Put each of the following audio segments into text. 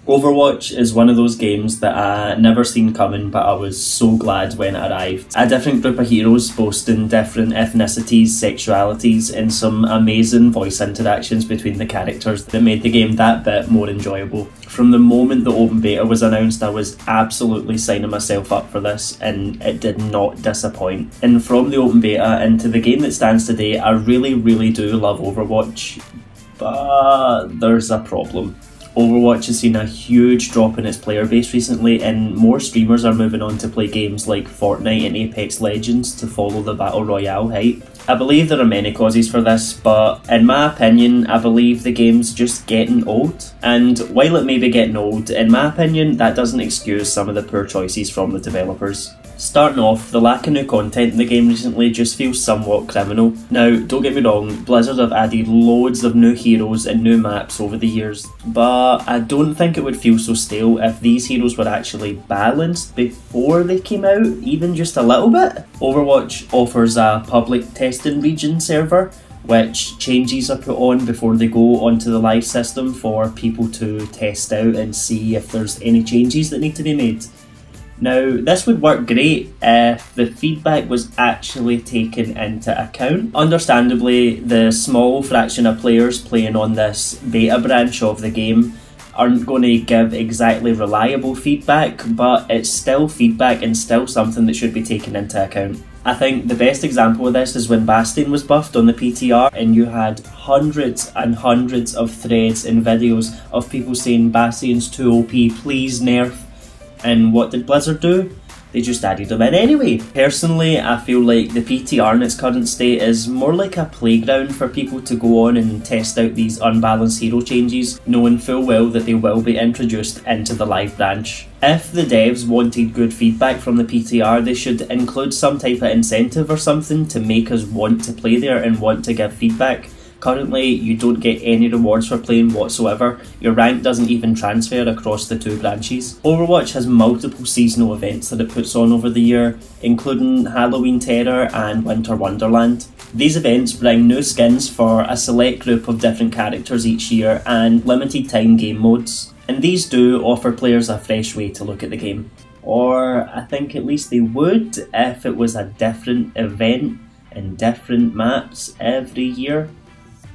Overwatch is one of those games that I never seen coming, but I was so glad when it arrived. A different group of heroes boasting different ethnicities, sexualities, and some amazing voice interactions between the characters that made the game that bit more enjoyable. From the moment the open beta was announced, I was absolutely signing myself up for this, and it did not disappoint. And from the open beta into the game that stands today, I really do love Overwatch, but there's a problem. Overwatch has seen a huge drop in its player base recently, and more streamers are moving on to play games like Fortnite and Apex Legends to follow the Battle Royale hype. I believe there are many causes for this, but in my opinion, I believe the game's just getting old. And while it may be getting old, in my opinion, that doesn't excuse some of the poor choices from the developers. Starting off, the lack of new content in the game recently just feels somewhat criminal. Now, don't get me wrong, Blizzard have added loads of new heroes and new maps over the years, but I don't think it would feel so stale if these heroes were actually balanced before they came out, even just a little bit. Overwatch offers a public testing region server, which changes are put on before they go onto the live system for people to test out and see if there's any changes that need to be made. Now, this would work great if the feedback was actually taken into account. Understandably, the small fraction of players playing on this beta branch of the game aren't going to give exactly reliable feedback, but it's still feedback and still something that should be taken into account. I think the best example of this is when Bastion was buffed on the PTR and you had hundreds and hundreds of threads and videos of people saying Bastion's too OP, please nerf. And what did Blizzard do? They just added them in anyway. Personally, I feel like the PTR in its current state is more like a playground for people to go on and test out these unbalanced hero changes, knowing full well that they will be introduced into the live branch. If the devs wanted good feedback from the PTR, they should include some type of incentive or something to make us want to play there and want to give feedback. Currently, you don't get any rewards for playing whatsoever. Your rank doesn't even transfer across the two branches. Overwatch has multiple seasonal events that it puts on over the year, including Halloween Terror and Winter Wonderland. These events bring new skins for a select group of different characters each year and limited time game modes. And these do offer players a fresh way to look at the game. Or I think at least they would if it was a different event and different maps every year.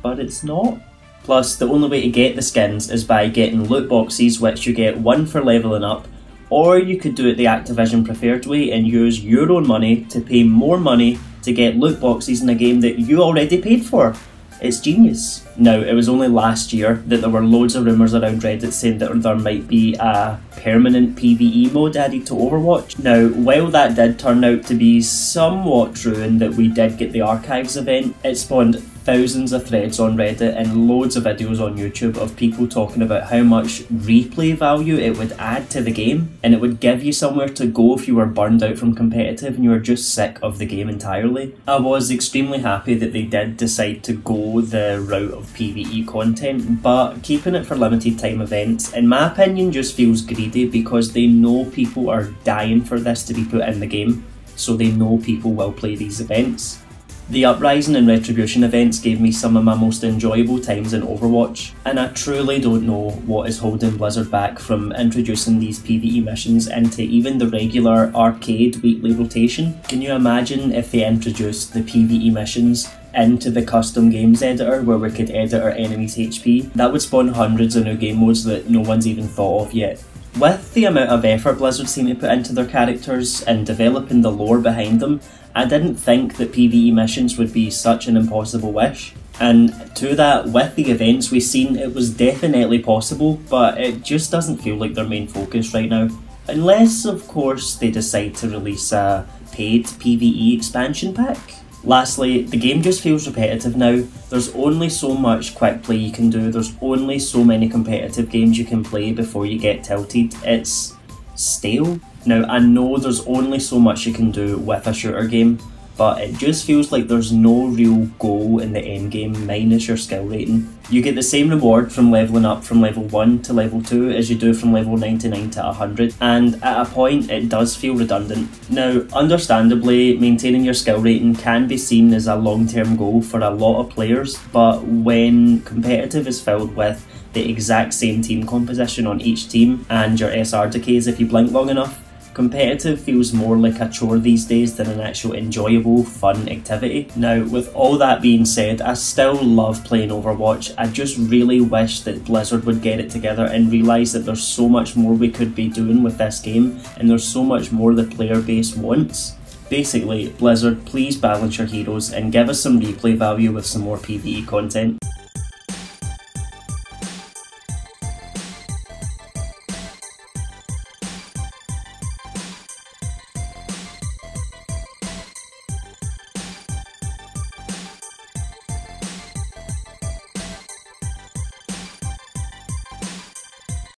But it's not. Plus, the only way to get the skins is by getting loot boxes, which you get one for leveling up, or you could do it the Activision preferred way and use your own money to pay more money to get loot boxes in a game that you already paid for. It's genius. Now, it was only last year that there were loads of rumours around Reddit saying that there might be a permanent PvE mode added to Overwatch. Now, while that did turn out to be somewhat true in that we did get the Archives event, it spawned thousands of threads on Reddit and loads of videos on YouTube of people talking about how much replay value it would add to the game, and it would give you somewhere to go if you were burned out from competitive and you were just sick of the game entirely. I was extremely happy that they did decide to go the route of PvE content, but keeping it for limited time events, in my opinion, just feels greedy because they know people are dying for this to be put in the game, so they know people will play these events. The Uprising and Retribution events gave me some of my most enjoyable times in Overwatch, and I truly don't know what is holding Blizzard back from introducing these PvE missions into even the regular arcade weekly rotation. Can you imagine if they introduced the PvE missions into the custom games editor where we could edit our enemies' HP? That would spawn hundreds of new game modes that no one's even thought of yet. With the amount of effort Blizzard seem to put into their characters and developing the lore behind them, I didn't think that PvE missions would be such an impossible wish. And to that, with the events we've seen, it was definitely possible, but it just doesn't feel like their main focus right now. Unless, of course, they decide to release a paid PvE expansion pack. Lastly, the game just feels repetitive now. There's only so much quick play you can do, there's only so many competitive games you can play before you get tilted. It's stale. Now, I know there's only so much you can do with a shooter game, but it just feels like there's no real goal in the end game minus your skill rating. You get the same reward from leveling up from level 1 to level 2 as you do from level 99 to 100, and at a point it does feel redundant. Now, understandably, maintaining your skill rating can be seen as a long-term goal for a lot of players, but when competitive is filled with the exact same team composition on each team and your SR decays if you blink long enough. Competitive feels more like a chore these days than an actual enjoyable, fun activity. Now, with all that being said, I still love playing Overwatch. I just really wish that Blizzard would get it together and realise that there's so much more we could be doing with this game, and there's so much more the player base wants. Basically, Blizzard, please balance your heroes and give us some replay value with some more PvE content.